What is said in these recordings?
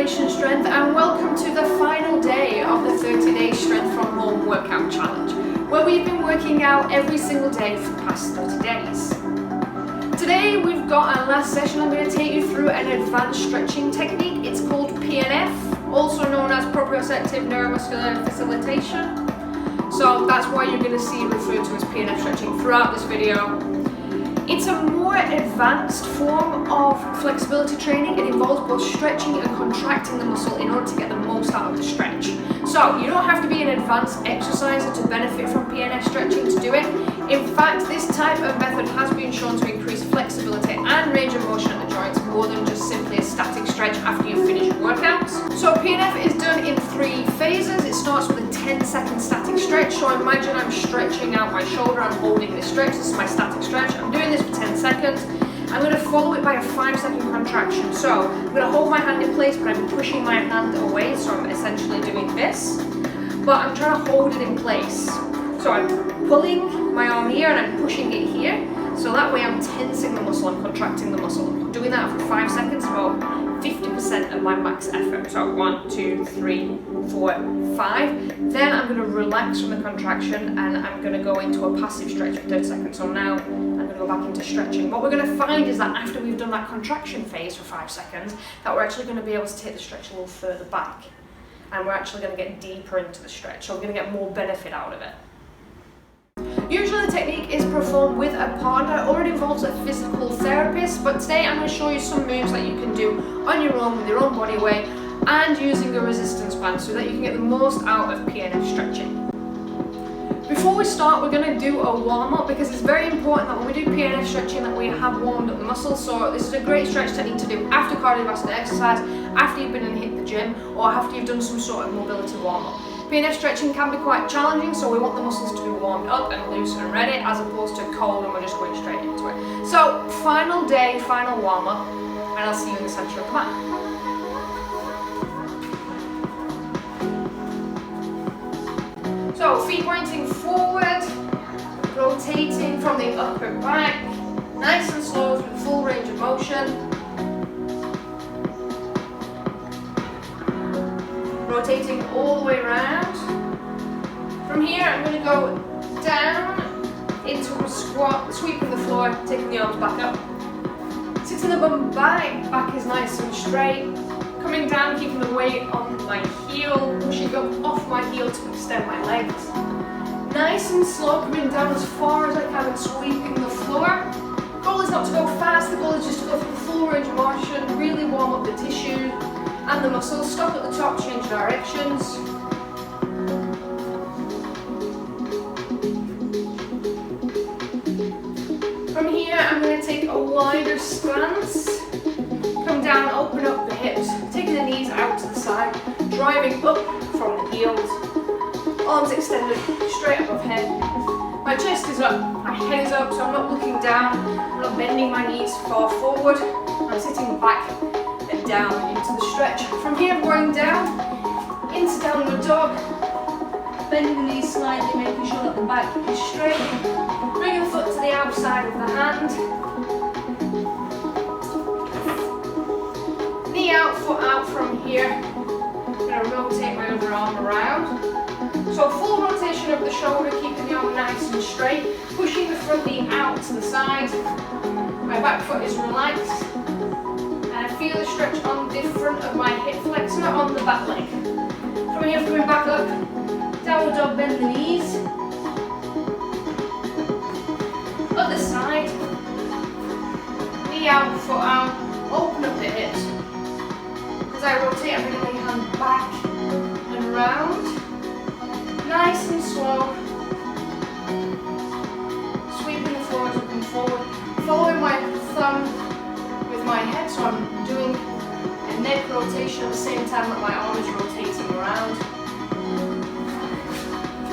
Operation Strength, and welcome to the final day of the 30-day Strength from Home Workout Challenge, where we've been working out every single day for the past 30 days. Today we've got our last session. I'm going to take you through an advanced stretching technique. It's called PNF, also known as proprioceptive Neuromuscular Facilitation. So that's why you're going to see it referred to as PNF stretching throughout this video. It's a more advanced form of flexibility training. It involves both stretching and contracting the muscle in order to get the most out of the stretch. So you don't have to be an advanced exerciser to benefit from PNF stretching to do it. In fact, this type of method has been shown to increase flexibility and range of motion at the joints more than just simply a static stretch after you finish your workouts. So PNF is done in 3 phases. It starts with a 10-second static stretch. So imagine I'm stretching out my shoulder, I'm holding this stretch, this is my static stretch. I'm doing this for 10 seconds. I'm going to follow it by a 5-second contraction. So I'm going to hold my hand in place, but I'm pushing my hand away. So I'm essentially doing this, but I'm trying to hold it in place. So I'm pulling my arm here and I'm pushing it here. So that way I'm tensing the muscle, I'm contracting the muscle. I'm doing that for 5 seconds, about 50% of my max effort. So 1, 2, 3, 4, 5. Then I'm going to relax from the contraction and I'm going to go into a passive stretch for 30 seconds. So now I'm going to go back into stretching. What we're going to find is that after we've done that contraction phase for 5 seconds, that we're actually going to be able to take the stretch a little further back. And we're actually going to get deeper into the stretch. So we're going to get more benefit out of it. Usually the technique is performed with a partner or it involves a physical therapist, but today I'm going to show you some moves that you can do on your own with your own body weight and using a resistance band so that you can get the most out of PNF stretching. Before we start, we're going to do a warm-up because it's very important that when we do PNF stretching that we have warmed up the muscles. So this is a great stretch technique to do after cardiovascular exercise, after you've been and hit the gym, or after you've done some sort of mobility warm-up. PNF stretching can be quite challenging, so we want the muscles to be warmed up and loose and ready, as opposed to cold and we're just going straight into it. So, final day, final warm-up, and I'll see you in the centre of the mat. So, feet pointing forward, rotating from the upper back, nice and slow through the full range of motion. Rotating all the way around. From here I'm going to go down into a squat, sweeping the floor, taking the arms back up. Sitting the bum back, back is nice and straight. Coming down, keeping the weight on my heel, pushing up off my heel to extend my legs. Nice and slow, coming down as far as I can and sweeping the floor. Goal is not to go fast, the goal is just to go through the full range of motion, really warm up the tissue and the muscles. Stop at the top, change directions. From here, I'm going to take a wider stance. Come down, open up the hips, taking the knees out to the side, driving up from the heels. Arms extended straight above head. My chest is up, my head is up, so I'm not looking down. I'm not bending my knees far forward. I'm sitting back and down into the stretch. From here, I'm going down into downward dog, bending the knees slightly, making sure that the back is straight. Bringing the foot to the outside of the hand. Knee out, foot out from here. I'm going to rotate my other arm around. So full rotation of the shoulder, keeping the arm nice and straight. Pushing the front knee out to the side. My back foot is relaxed. I feel the stretch on the front of my hip flexor on the back leg. From here, coming back up, downward dog, bend the knees. Other side. Knee out, foot out, open up the hips. As I rotate, I'm bringing my hand back and round. Nice and slow. Sweeping the floor as I come forward. Following my thumb with my head, so I'm doing a neck rotation at the same time that my arm is rotating around.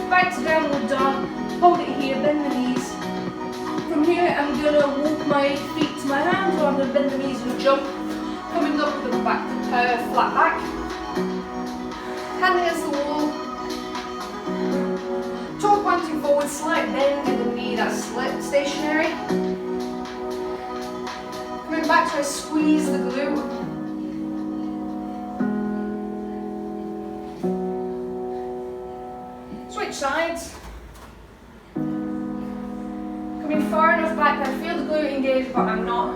Back to downward dog, hold it here, bend the knees. From here I'm going to walk my feet to my hands, or I'm going to bend the knees and jump, coming up with the back, flat back. Hand against the wall, toe pointing forward, slight bend in the knee, that's stationary. Coming back, try to squeeze the glute. Coming far enough back that I feel the glute engaged, but I'm not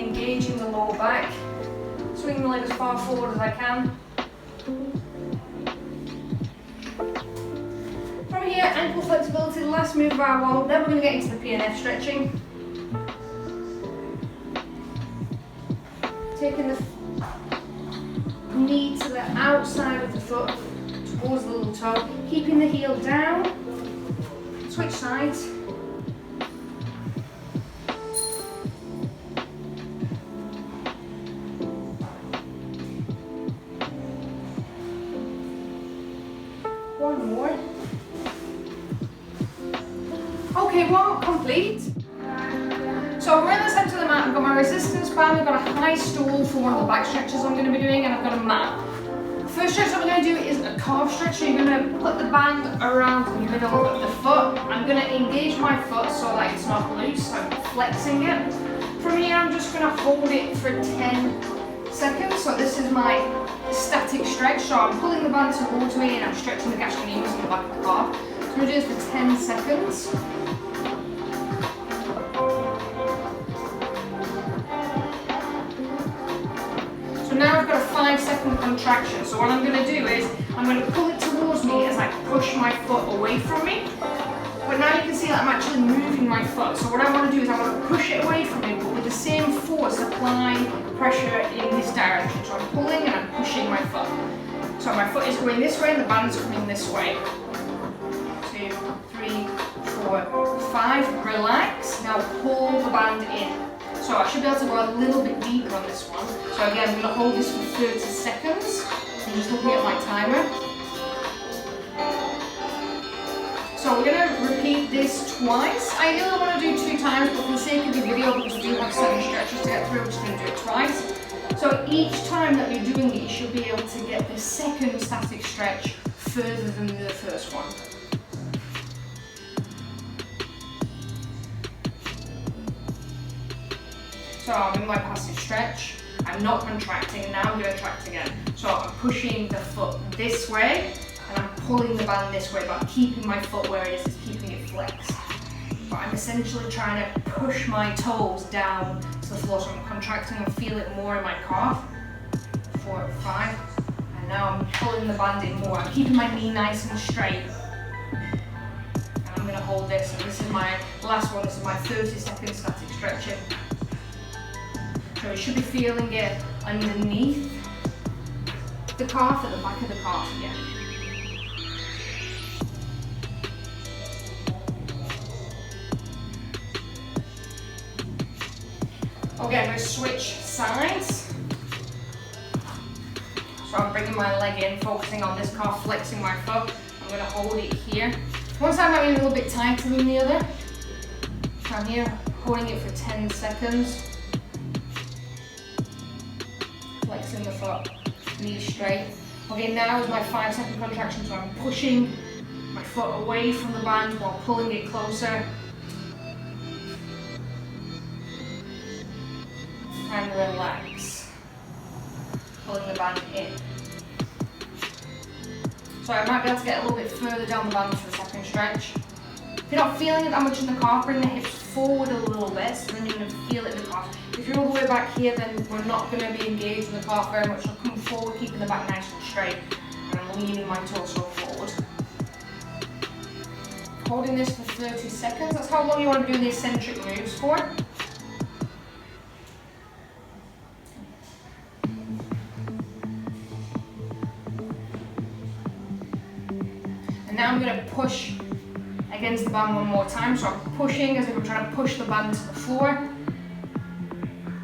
engaging the lower back. Swing the leg as far forward as I can. From here, ankle flexibility, the last move of our warm-up, then we're going to get into the PNF stretching. Taking the knee to the outside of the foot, towards the little toe, keeping the heel down, switch sides. One more. Okay, warm-up complete. So we're in the centre of the mat, I've got my resistance band, I've got a high stool for one of the back stretches I'm going to be doing, and I've got a mat. The first stretch that we're going to do is a calf stretch, so you're going to put the band around the middle of the foot. I'm going to engage my foot so that it's not loose, so I'm flexing it. From here I'm just going to hold it for 10 seconds, so this is my static stretch, so I'm pulling the band towards me and I'm stretching the gastrocnemius in the back of the calf. So I'm going to do this for 10 seconds. Now I've got a 5-second contraction, so what I'm going to do is I'm going to pull it towards me as I push my foot away from me. But now you can see that I'm actually moving my foot, so what I want to do is I want to push it away from me, but with the same force apply pressure in this direction. So I'm pulling and I'm pushing my foot. So my foot is going this way and the band's coming this way. 2, 3, 4, 5, relax. Now pull the band in. So I should be able to go a little bit deeper on this one. So again, I'm going to hold this for 30 seconds. I'm just looking at my timer. So we're going to repeat this twice. I really want to do 2 times, but for the sake of the video, because we do have 7 stretches to get through, we're just going to do it twice. So each time that you're doing it, you should be able to get the second static stretch further than the first one. So I'm in my passive stretch, I'm not contracting, and now I'm going to contract again. So I'm pushing the foot this way, and I'm pulling the band this way, but I'm keeping my foot where it is keeping it flexed. But I'm essentially trying to push my toes down to the floor, so I'm contracting and feel it more in my calf. 4, 5, and now I'm pulling the band in more. I'm keeping my knee nice and straight. And I'm going to hold this, and this is my last one, this is my 30-second static stretching. So you should be feeling it underneath the calf, at the back of the calf again. Okay, I'm going to switch sides. So I'm bringing my leg in, focusing on this calf, flexing my foot. I'm going to hold it here. One side might be a little bit tighter than the other. So I'm here holding it for 10 seconds. Flexing the foot, knees straight. Okay, now is my 5-second contraction, so I'm pushing my foot away from the band while pulling it closer. And relax. Pulling the band in. So I might be able to get a little bit further down the band for the second stretch. If you're not feeling it that much in the calf, bring the hips forward a little bit, so then you're going to feel it in the calf. If you're all the way back here, then we're not going to be engaged in the calf very much. So come forward, keeping the back nice and straight, and I'm leaning my torso forward. Holding this for 30 seconds. That's how long you want to do the eccentric moves for. And now I'm going to push against the band one more time. So I'm pushing as if I'm trying to push the band to the floor.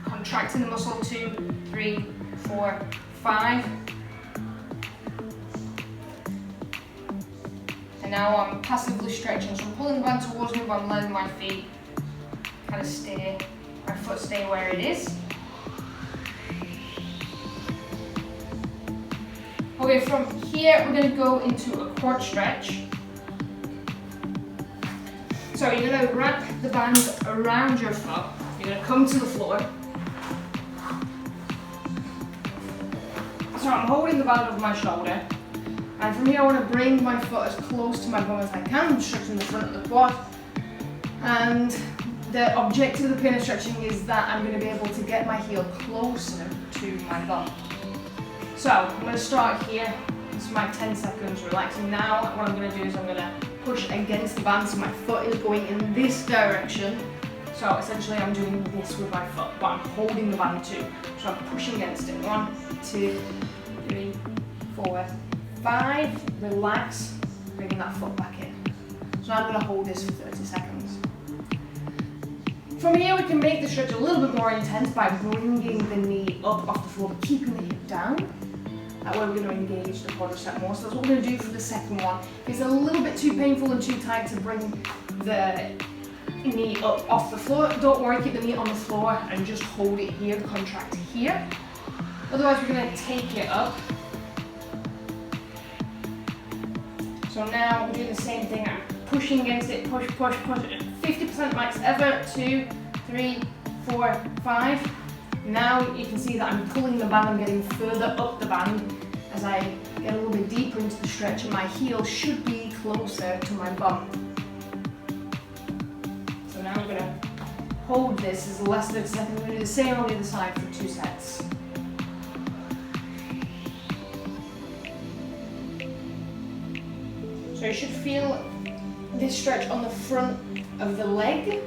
Contracting the muscle, 2, 3, 4, 5. And now I'm passively stretching. So I'm pulling the band towards me, but I'm letting my feet kind of stay, my foot stay where it is. Okay, from here we're going to go into a quad stretch. So you're going to wrap the band around your foot. You're going to come to the floor. So I'm holding the band over my shoulder. And from here I want to bring my foot as close to my bum as I can, stretching the front of the quad. And the objective of the PNF stretching is that I'm going to be able to get my heel closer to my bum. So I'm going to start here. This is my 10 seconds relaxing. Now what I'm going to do is I'm going to push against the band, so my foot is going in this direction. So essentially I'm doing this with my foot, but I'm holding the band too. So I'm pushing against it. 1, 2, 3, 4, 5. Relax, bringing that foot back in. So I'm going to hold this for 30 seconds. From here we can make the stretch a little bit more intense by bringing the knee up off the floor, but keeping the hip down. That way we're going to engage the quadricep more. So that's what we're going to do for the second one. If it's a little bit too painful and too tight to bring the knee up off the floor, don't worry, keep the knee on the floor and just hold it here, contract here. Otherwise we're going to take it up. So now we're doing the same thing. I'm pushing against it, push, push, push. 50% max effort. 2, 3, 4, 5. Now you can see that I'm pulling the band, I'm getting further up the band as I get a little bit deeper into the stretch, and my heel should be closer to my bum. So now I'm going to hold this as less than 30 seconds. I'm going to do the same on the other side for 2 sets. So you should feel this stretch on the front of the leg.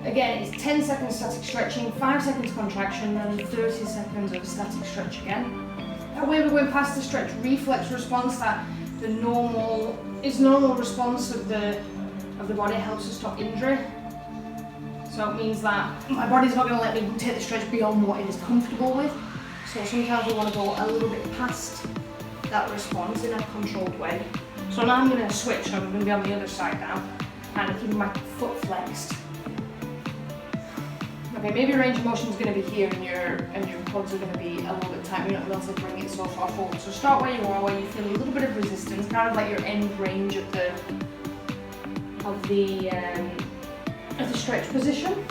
Again, it's 10 seconds static stretching, 5 seconds contraction, then 30 seconds of static stretch again. That way we're going past the stretch reflex response, that the normal response of the body helps to stop injury. So it means that my body's not going to let me take the stretch beyond what it is comfortable with. So sometimes we want to go a little bit past that response in a controlled way. So now I'm going to switch, so I'm going to be on the other side now, and I'm keeping my foot flexed. Okay, maybe your range of motion is going to be here and your quads are going to be a little bit tight. You're not going to be able to bring it so far forward. So start where you are, where you feel a little bit of resistance, kind of like your end range of the stretch position.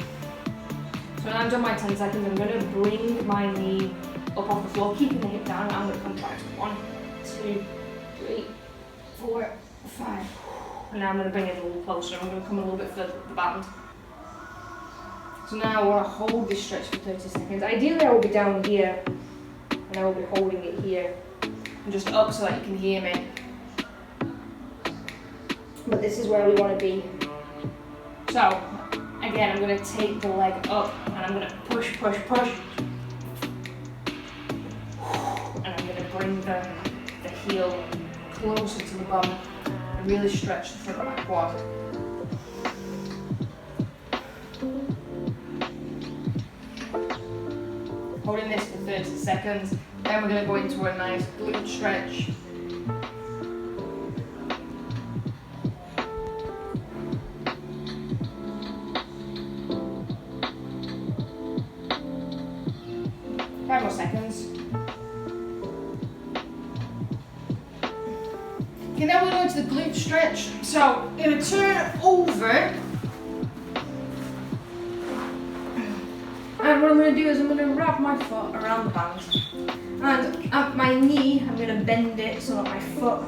So now I've done my 10 seconds, I'm going to bring my knee up off the floor, keeping the hip down, and I'm going to contract. 1, 2, 3, 4, 5. And now I'm going to bring it a little closer. I'm going to come a little bit further up the band. So now I want to hold this stretch for 30 seconds. Ideally I will be down here, and I will be holding it here, and just up so that you can hear me. But this is where we want to be. So, again, I'm going to take the leg up, and I'm going to push, push, push. And I'm going to bring the heel closer to the bum and really stretch the front of my quad. Holding this for 30 seconds. Then we're going to go into a nice glute stretch. Five more seconds. Okay, now we're going to the glute stretch. So I'm going to turn over. And what I'm going to do is I'm going to wrap my foot around the band, and at my knee I'm going to bend it so that my foot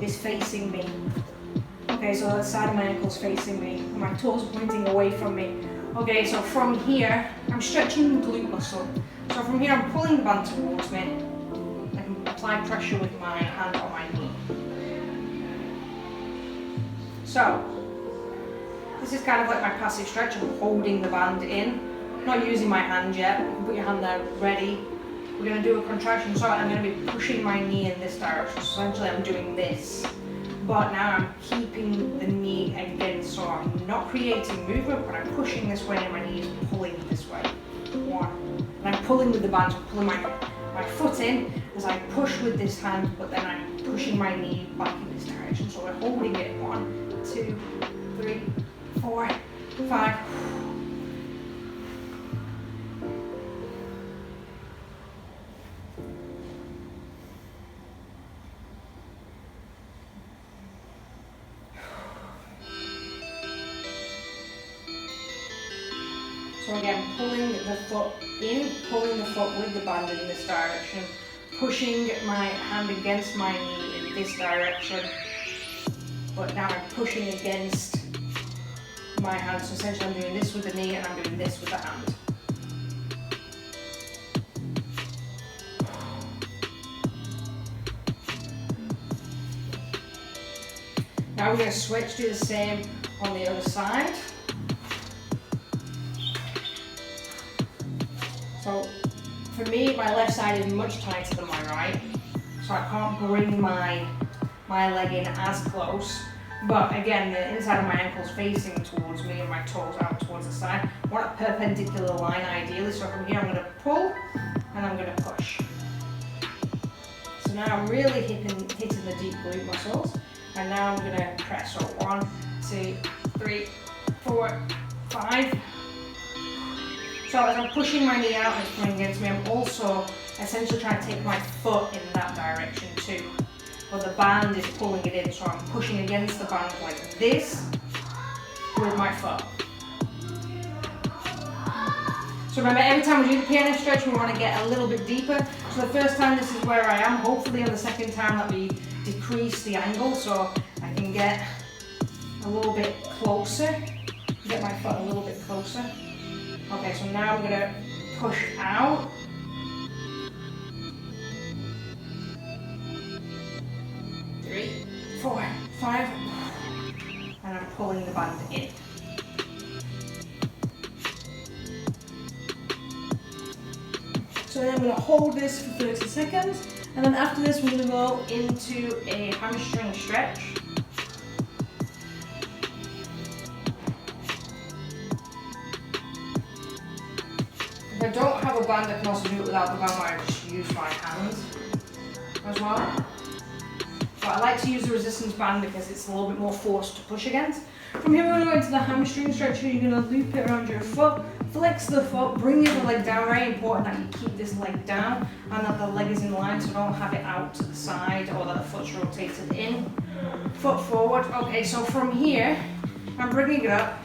is facing me. Okay, so the side of my ankle is facing me, and my toes are pointing away from me. Okay, so from here I'm stretching the glute muscle. So from here I'm pulling the band towards me. I can apply pressure with my hand on my knee. So this is kind of like my passive stretch. I'm holding the band in. Not using my hand yet. You can put your hand there ready. We're going to do a contraction, so I'm going to be pushing my knee in this direction. So essentially I'm doing this, but now I'm keeping the knee against, so I'm not creating movement, but I'm pushing this way and my knee is pulling this way. 1. And I'm pulling with the band, so I'm pulling my foot in as I push with this hand, but then I'm pushing my knee back in this direction. So we're holding it. 1, 2, 3, 4, 5. So again, pulling the foot in, pulling the foot with the band in this direction, pushing my hand against my knee in this direction, but now I'm pushing against my hand. So essentially I'm doing this with the knee and I'm doing this with the hand. Now we're going to switch, do the same on the other side. So for me, my left side is much tighter than my right, so I can't bring my leg in as close. But again, the inside of my ankle's facing towards me and my toes out towards the side. I want a perpendicular line ideally, so from here I'm going to pull and I'm going to push. So now I'm really hitting the deep glute muscles. And now I'm going to press. So 1, 2, 3, 4, 5. So as I'm pushing my knee out and it's coming against me, I'm also essentially trying to take my foot in that direction too. But the band is pulling it in, so I'm pushing against the band like this with my foot. So remember, every time we do the PNF stretch, we want to get a little bit deeper. So the first time, this is where I am. Hopefully on the second time that we decrease the angle so I can get a little bit closer, get my foot a little bit closer. Okay, so now I'm going to push out. Three, 4, 5, and I'm pulling the band in. So then I'm going to hold this for 30 seconds, and then after this we're going to go into a hamstring stretch. If I don't have a band, I can also do it without the band where I just use my hands as well. But I like to use the resistance band because it's a little bit more force to push against. From here we're going to go into the hamstring stretch. You're going to loop it around your foot, flex the foot, bring the other leg down. Very important that you keep this leg down and that the leg is in line, so don't have it out to the side or that the foot's rotated in. Foot forward. Okay, so from here I'm bringing it up.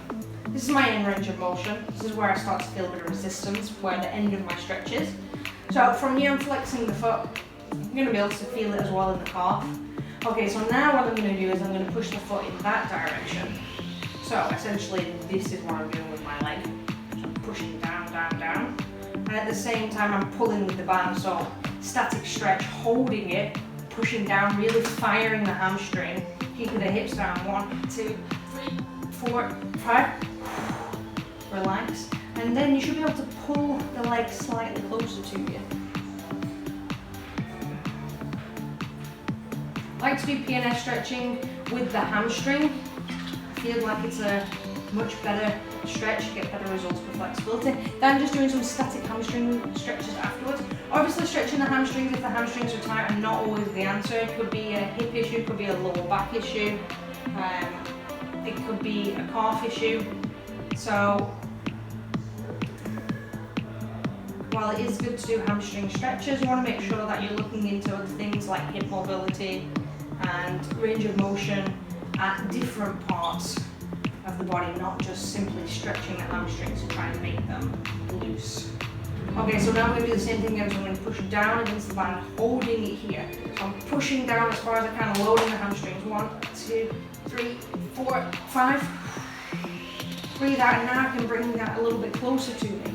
This is my in range of motion. This is where I start to feel a bit of resistance, where the end of my stretch is. So from here I'm flexing the foot. You're going to be able to feel it as well in the calf. Okay, so now what I'm going to do is I'm going to push the foot in that direction. So essentially this is what I'm doing with my leg. So I'm pushing down, down, down. And at the same time I'm pulling with the band, so static stretch, holding it, pushing down, really firing the hamstring, keeping the hips down. 1, 2, 3, 4, 5. Relax. And then you should be able to pull the leg slightly closer to you. I like to do PNF stretching with the hamstring. I feel like it's a much better stretch, get better results for flexibility. Then just doing some static hamstring stretches afterwards. Obviously stretching the hamstrings if the hamstrings are tight are not always the answer. It could be a hip issue, it could be a lower back issue, it could be a calf issue. So while it is good to do hamstring stretches, you want to make sure that you're looking into other things like hip mobility and range of motion at different parts of the body, not just simply stretching the hamstrings to try and make them loose. Okay, so now I'm going to do the same thing again. So I'm going to push down against the band, holding it here. So I'm pushing down as far as I can, loading the hamstrings. 1, 2, 3, 4, 5. Breathe out, and now I can bring that a little bit closer to me.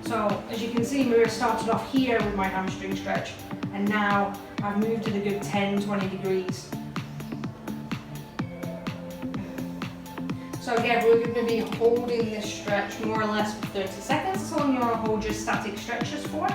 So as you can see, Mira started off here with my hamstring stretch, and now I've moved it a good 10-20 degrees. So again, we're going to be holding this stretch more or less for 30 seconds. That's how long you want to hold your static stretches for.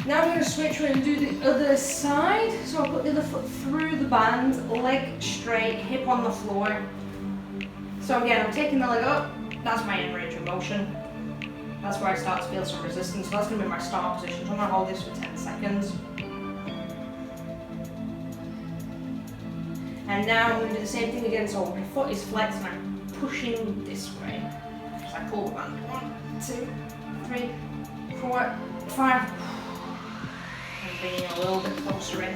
Now I'm going to switch and do the other side. So I'll put the other foot through the band, leg straight, hip on the floor. So again, I'm taking the leg up. That's my in range of motion. That's where I start to feel some resistance. So that's going to be my start position. So I'm going to hold this for 10 seconds. And now I'm going to do the same thing again. So my foot is flexed and I'm pushing this way. So I pull the band. 1, 2, 3, 4, 5. And bringing a little bit closer in.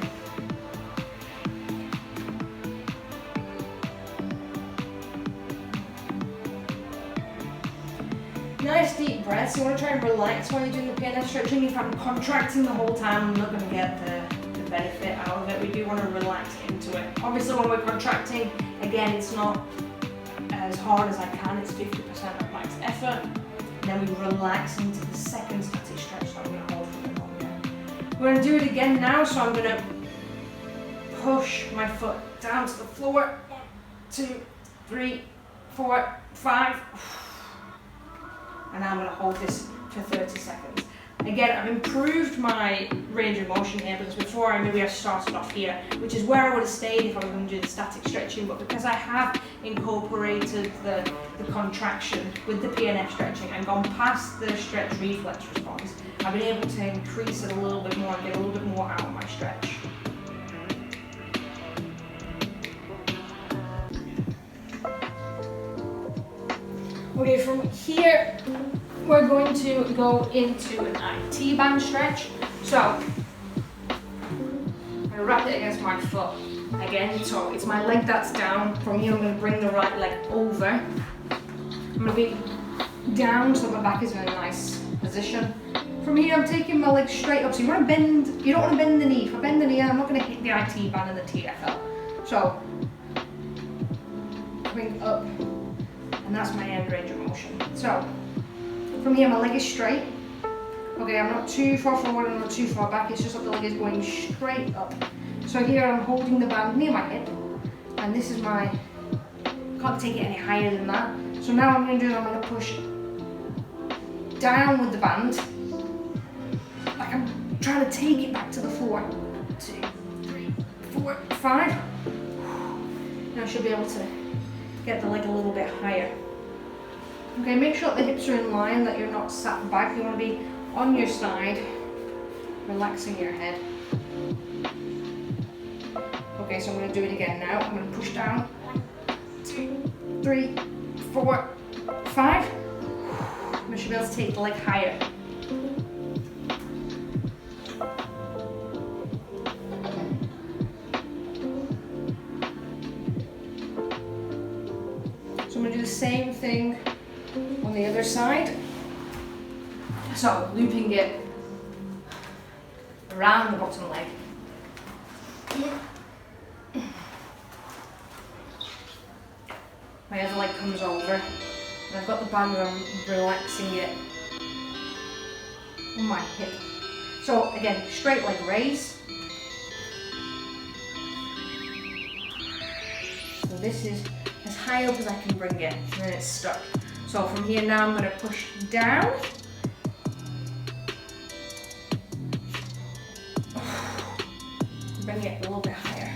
Nice nice deep breaths. You want to try and relax when you're doing the PNF stretching. If I'm contracting the whole time, I'm not going to get the benefit out of it. We do want to relax into it. Obviously when we're contracting, again, it's not as hard as I can. It's 50% of max effort. And then we relax into the second static stretch, so I'm going to hold for a bit longer. We're going to do it again now, so I'm going to push my foot down to the floor. 1, 2, 3, 4, 5. And now I'm going to hold this for 30 seconds. Again, I've improved my range of motion here because before I started off here, which is where I would have stayed if I was going to do the static stretching, but because I have incorporated the contraction with the PNF stretching and gone past the stretch reflex response, I've been able to increase it a little bit more and get a little bit more out of my stretch. Okay, from here, we're going to go into an IT band stretch. So, I'm going to wrap it against my foot again. So, it's my leg that's down. From here, I'm going to bring the right leg over. I'm going to be down so my back is in a nice position. From here, I'm taking my leg straight up. So, you want to bend, you don't want to bend the knee. If I bend the knee, I'm not going to hit the IT band and the TFL. So, bring up. And that's my end range of motion. So, from here my leg is straight. Okay, I'm not too far forward, I'm not too far back, it's just that the leg is going straight up. So here I'm holding the band near my hip, and this is my, can't take it any higher than that. So now I'm going to do is I'm going to push down with the band, like I'm trying to take it back to the floor. 2, 3, 4, 5. And I should be able to get the leg a little bit higher. Okay, make sure that the hips are in line, that you're not sat back. You want to be on your side, relaxing your head. Okay, so I'm going to do it again now. I'm going to push down. 1, 2, 3, 4, 5. I should be able to take the leg higher. So I'm going to do the same thing on the other side. So looping it around the bottom leg. My other leg comes over, and I've got the band and I'm relaxing it on my hip. So again, straight leg raise. So this is as high up as I can bring it, and then it's stuck. So from here now I'm going to push down. Bring it a little bit higher.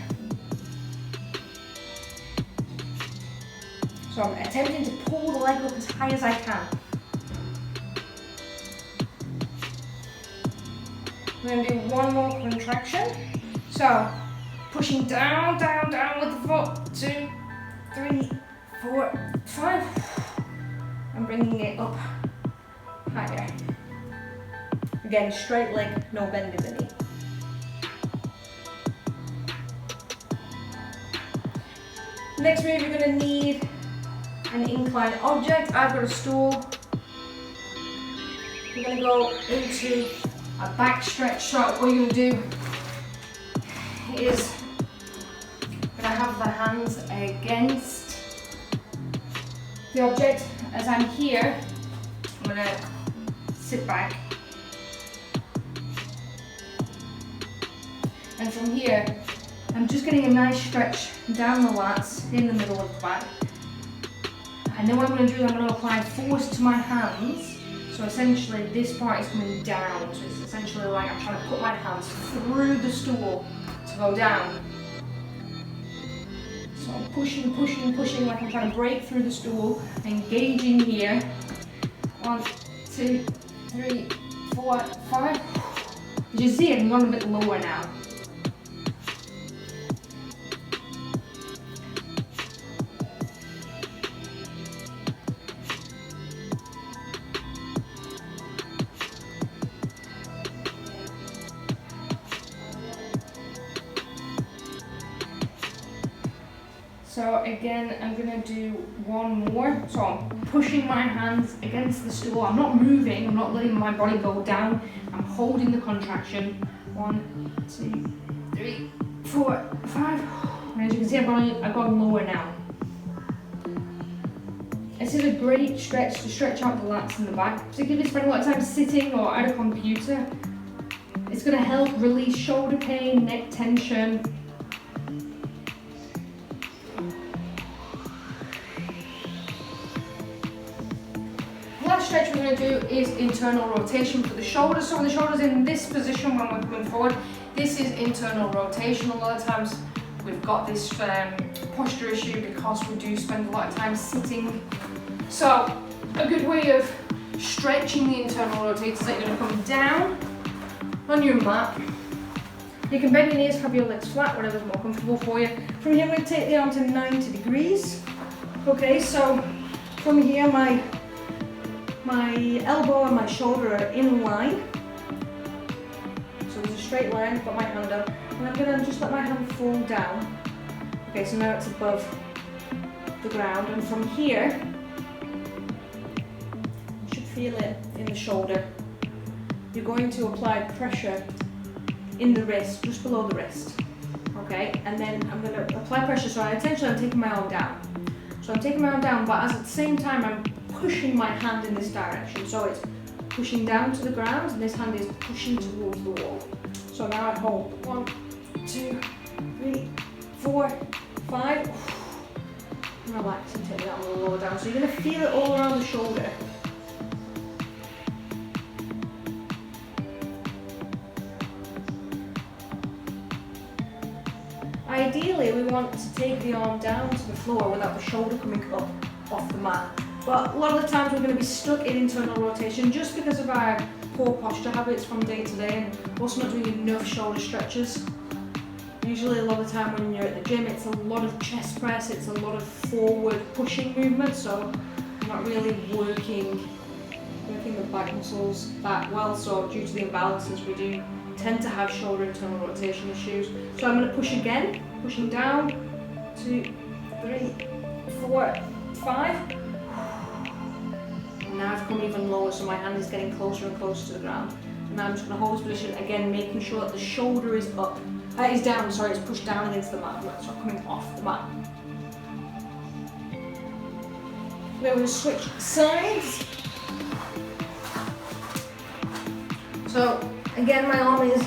So I'm attempting to pull the leg up as high as I can. I'm going to do one more contraction. So pushing down, down, down with the foot. 2, 3, 4, 5. I'm bringing it up higher. Again, straight leg, no bend in the knee. Next move, you're going to need an inclined object. I've got a stool. You're going to go into a back stretch. So what you're going to do is you're going to have the hands against the object. As I'm here, I'm going to sit back. And from here, I'm just getting a nice stretch down the lats in the middle of the back. And then what I'm going to do is I'm going to apply force to my hands. So essentially this part is coming down. So it's essentially like I'm trying to put my hands through the stool to go down. So I'm pushing, pushing, pushing like I'm trying to break through the stool. Engaging here. 1, 2, 3, 4, 5. You see I'm going a bit lower now. So again, I'm gonna do one more. So I'm pushing my hands against the stool. I'm not moving, I'm not letting my body go down. I'm holding the contraction. 1, 2, 3, 4, 5. And as you can see, I've gone lower now. This is a great stretch to stretch out the lats in the back, particularly if you spend a lot of time sitting or at a computer. It's gonna help release shoulder pain, neck tension. Stretch we're going to do is internal rotation for the shoulders. So when the shoulders in this position when we're coming forward, this is internal rotation. A lot of times we've got this posture issue because we do spend a lot of time sitting. So a good way of stretching the internal rotators is that you're going to come down on your mat. You can bend your knees, have your legs flat, whatever's more comfortable for you. From here we're going to take the arm to 90 degrees. Okay, so from here my elbow and my shoulder are in line. So there's a straight line, I've got my hand up, and I'm going to just let my hand fall down. Okay, so now it's above the ground, and from here, you should feel it in the shoulder. You're going to apply pressure in the wrist, just below the wrist. Okay, and then I'm going to apply pressure, so essentially I'm taking my arm down. So I'm taking my arm down, but at the same time I'm pushing my hand in this direction. So it's pushing down to the ground, and this hand is pushing towards the wall. So now I hold 1, 2, 3, 4, 5. Relax and take that a little lower down. So you're going to feel it all around the shoulder. Ideally, we want to take the arm down to the floor without the shoulder coming up off the mat. But a lot of the times we're going to be stuck in internal rotation just because of our poor posture habits from day to day, and also not doing enough shoulder stretches. Usually a lot of the time when you're at the gym, it's a lot of chest press, it's a lot of forward pushing movement, so I'm not really working the back muscles that well. So due to the imbalances, we do tend to have shoulder internal rotation issues. So I'm going to push again, pushing down, 2, 3, 4, 5. Now I've come even lower, so my hand is getting closer and closer to the ground. And now I'm just going to hold this position again, making sure that the shoulder is up. Is down, sorry, it's pushed down against the mat, it's not coming off the mat. We're going to switch sides. So again, my arm is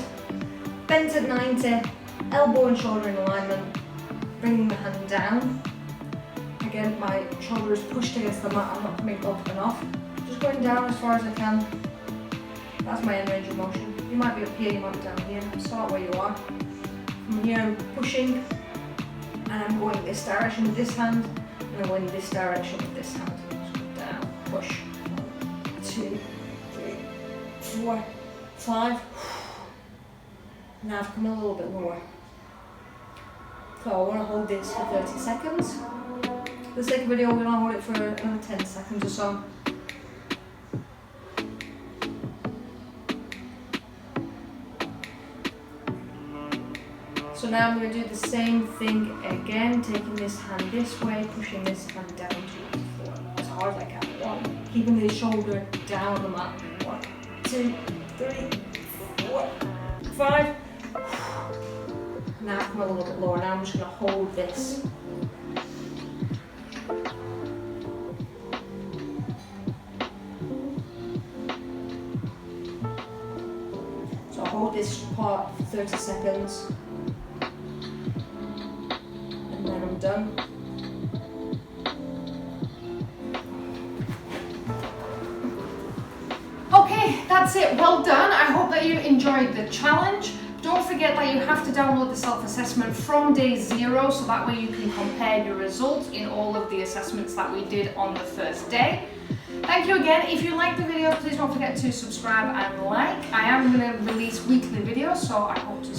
bent at 90, elbow and shoulder in alignment, bringing the hand down. Again, my shoulder is pushed against the mat, I'm not coming up and off. Just going down as far as I can. That's my end range of motion. You might be up here, you might be down here. Start where you are. From here I'm pushing, and I'm going this direction with this hand, and I'm going this direction with this hand. Just go down, push. 1, 2, 3, 4, 5. Now I've come a little bit lower. So I want to hold this for 30 seconds. For the sake of video, we're going to hold it for another 10 seconds or so. So now I'm going to do the same thing again, taking this hand this way, pushing this hand down towards the floor as hard as I can. 1, keeping the shoulder down the mat. 1, 2, 3, 4, 5. Now come a little bit lower. Now I'm just going to hold this. So I'll hold this part for 30 seconds. And then I'm done. Okay, that's it. Well done. I hope that you enjoyed the challenge. Don't forget that you have to download the self-assessment from day 0, so that way you can compare your results in all of the assessments that we did on the first day. Thank you again. If you like the video, please don't forget to subscribe and like. I am going to release weekly videos, so I hope to